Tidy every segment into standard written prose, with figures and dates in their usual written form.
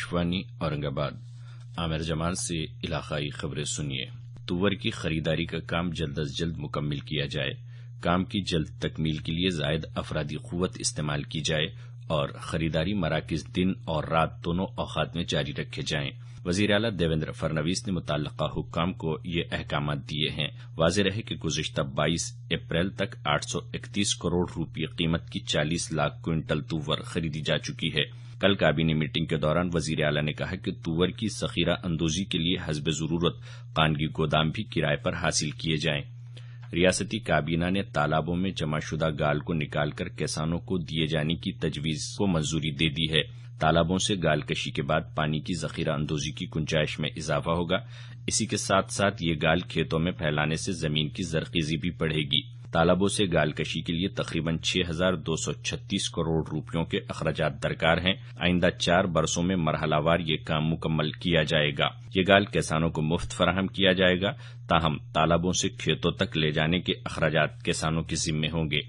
आकाशवाणी औरंगाबाद। आमिर जमाल से इलाकाई खबरें सुनिए। तुवर की खरीदारी का काम जल्द अज जल्द मुकम्मल किया जाए, काम की जल्द तकमील के लिए जायद अफरादी कुव्वत इस्तेमाल की जाए और खरीदारी मराकिज दिन और रात दोनों औकात में जारी रखे जाएं। वजीर आला देवेंद्र फडणवीस ने मुतल्लका हुक्काम को ये अहकामात दिए हैं। वाज़ेह रहे कि गुज़िश्ता 22 अप्रैल तक 831 करोड़ रुपये कीमत की 40 लाख क्विंटल तुवर खरीदी जा चुकी है। कल काबीना मीटिंग के दौरान वजीर आला ने कहा कि तुवर की ज़ख़ीरा अंदोज़ी के लिए हस्ब ज़रूरत कानगी गोदाम भी किराए पर हासिल किए जाएं। रियासती काबीना ने तालाबों में जमाशुदा गाल को निकालकर किसानों को दिए जाने की तजवीज़ को मंजूरी दे दी है। तालाबों से गाल कशी के बाद पानी की ज़ख़ीरा अंदोज़ी की गुंजाइश में इजाफा होगा। इसी के साथ साथ ये गाल खेतों में फैलाने से जमीन की ज़रख़ीज़ी भी बढ़ेगी। तालाबों से गाल कशी के लिए तकरीबन 6,236 करोड़ रुपयों के अखराजात दरकार हैं। आइंदा 4 बरसों में मरहलावार ये काम मुकम्मल किया जाएगा। ये गाल किसानों को मुफ्त फराहम किया जाएगा, ताहम तालाबों से खेतों तक ले जाने के अखराजात किसानों के जिम्मे होंगे।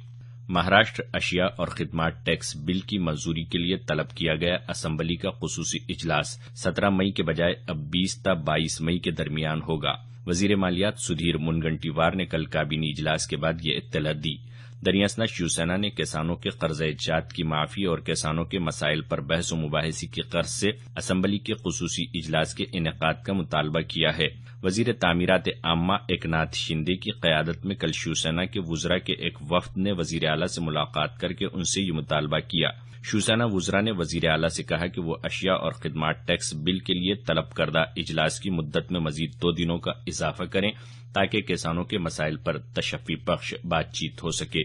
महाराष्ट्र अशिया और खिदमात टैक्स बिल की मंजूरी के लिए तलब किया गया असम्बली का खुसूसी इजलास 17 मई के बजाय अब 20 ता 22 मई के दरमियान होगा। वजीर मालियात सुधीर मुनगंटीवार ने कल काबीनी इजलास के बाद ये इत्तला दी। दरियासना शिवसेना ने किसानों के कर्ज़े जात की माफी और किसानों के मसाइल पर बहस व मुबाहिसे की गर्ज से असम्बली के खुसूसी इजलास के इनेकाद का मुतालबा किया है। वजीर तामीरात आम्मा एकनाथ शिंदे की क़यादत में कल शिवसेना के वुज़रा के एक वफ्द ने वजीर आला से मुलाकात करके उनसे ये मुतालबा किया। शिवसेना वुज़रा ने वजीर आला से कहा कि वो अशिया और खिदमात टैक्स बिल के लिए तलब करदा इजलास की मुद्दत में मजीद 2 दिनों का इजाफा करें ताकि किसानों के मसाइल पर तशफ़ी बख्श बातचीत हो सके।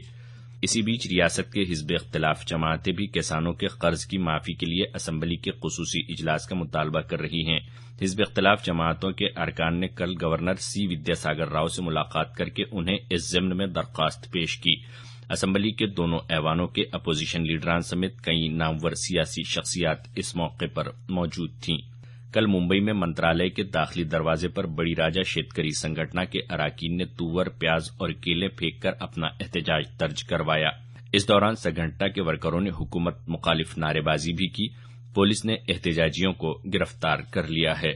इसी बीच रियासत के हिज़्ब इख्तिलाफ जमातें भी किसानों के कर्ज की माफी के लिए असम्बली के खुसूसी इजलास का मुतालबा कर रही हैं। हिज़्ब इख्तिलाफ जमातों के अरकान ने कल गवर्नर सी विद्यासागर राव से मुलाकात करके उन्हें इस ज़िम्न में दरख्वास्त पेश की। असम्बली के दोनों ऐवानों के अपोजिशन लीडरान समेत कई नामवर सियासी शख्सियात इस मौके पर मौजूद थीं। कल मुंबई में मंत्रालय के दाखिली दरवाजे पर बड़ी राजा शेतकरी संगठना के अराकीन ने तुवर, प्याज और केले फेंक कर अपना एहतजाज दर्ज करवाया। इस दौरान संगठना के वर्करों ने हुकूमत मुखालिफ नारेबाजी भी की। पुलिस ने एहतजाजियों को गिरफ्तार कर लिया है।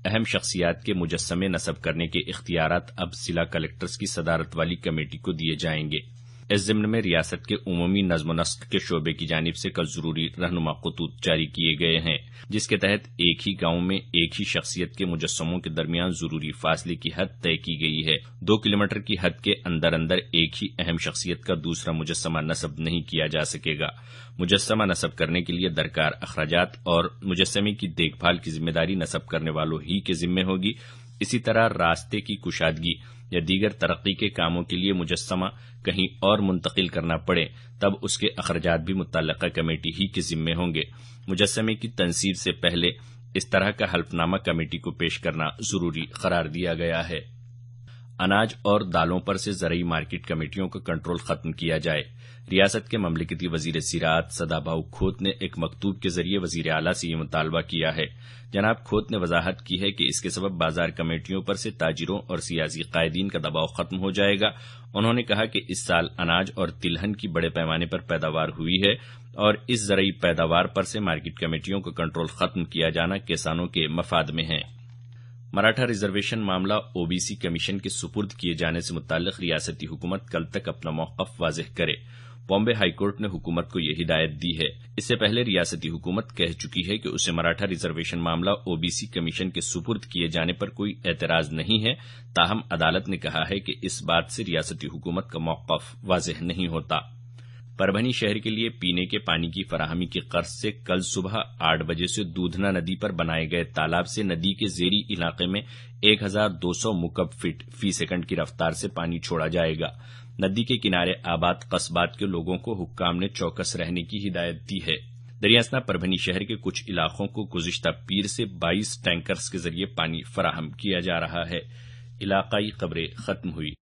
अहम शख्सियात के मुजस्समे नस्ब करने के इख्तियारात अब जिला कलेक्टर्स की सदारत वाली कमेटी को दिए जाएंगे। इस ज़िम्न में रियासत के उमूमी नज़्म नस्क के शोबे की जानिब से कल ज़रूरी रहनुमा खतूत जारी किए गए हैं, जिसके तहत एक ही गांव में एक ही शख्सियत के मुजस्समों के दरमियान ज़रूरी फासले की हद तय की गई है। 2 किलोमीटर की हद के अंदर अंदर एक ही अहम शख्सियत का दूसरा मुजस्समा नस्ब नहीं किया जा सकेगा। मुजस्समा नस्ब करने के लिए दरकार अखराजात और मुजस्समे की देखभाल की जिम्मेदारी नस्ब करने वालों ही के जिम्मे होगी। इसी तरह रास्ते की कुशादगी या दीगर तरक्की के कामों के लिए मुजस्समा कहीं और मुंतकिल करना पड़े तब उसके अखराजात भी मुतल्लका कमेटी ही के जिम्मे होंगे। मुजस्समे की तनसीब से पहले इस तरह का हल्फनामा कमेटी को पेश करना जरूरी करार दिया गया है। अनाज और दालों पर से ज़रई मार्केट कमेटियों का कंट्रोल खत्म किया जाए। रियासत के ममलिकती वजीर ज़राअत सदाबाहु खोत ने एक मकतूब के जरिए वजीर आला से ये मुतालबा किया है। जनाब खोत ने वजाहत की है कि इसके सबब बाजार कमेटियों पर से ताजिरों और सियासी कायदीन का दबाव खत्म हो जाएगा। उन्होंने कहा कि इस साल अनाज और तिलहन की बड़े पैमाने पर पैदावार हुई है और इस ज़रई पैदावार पर से मार्केट कमेटियों का कंट्रोल खत्म किया जाना किसानों के मफाद में है। मराठा रिजर्वेशन मामला ओबीसी कमीशन के सुपुर्द किए जाने से मुताल्लिक रियासती हुकूमत कल तक अपना मौक़िफ़ वाज़ेह करे। बॉम्बे हाईकोर्ट ने हुकूमत को यह हिदायत दी है। इससे पहले रियासती हुकूमत कह चुकी है कि उसे मराठा रिजर्वेशन मामला ओबीसी कमीशन के सुपुर्द किए जाने पर कोई एतराज नहीं है, ताहम अदालत ने कहा है कि इस बात से रियासती हुकूमत का मौक़िफ़ वाज़ेह नहीं होता। परभनी शहर के लिए पीने के पानी की फराहमी की गर्ज से कल सुबह 8 बजे से दूधना नदी पर बनाए गए तालाब से नदी के जेरी इलाके में 1200 मुकब फीट फी सेकंड की रफ्तार से पानी छोड़ा जाएगा। नदी के किनारे आबाद कस्बात के लोगों को हुक्काम ने चौकस रहने की हिदायत दी है। दरियासना परभनी शहर के कुछ इलाकों को गुज़िश्ता पीर से 22 टैंकर्स के जरिए पानी फराहम किया जा रहा है। इलाकाई खबरें खत्म हुई।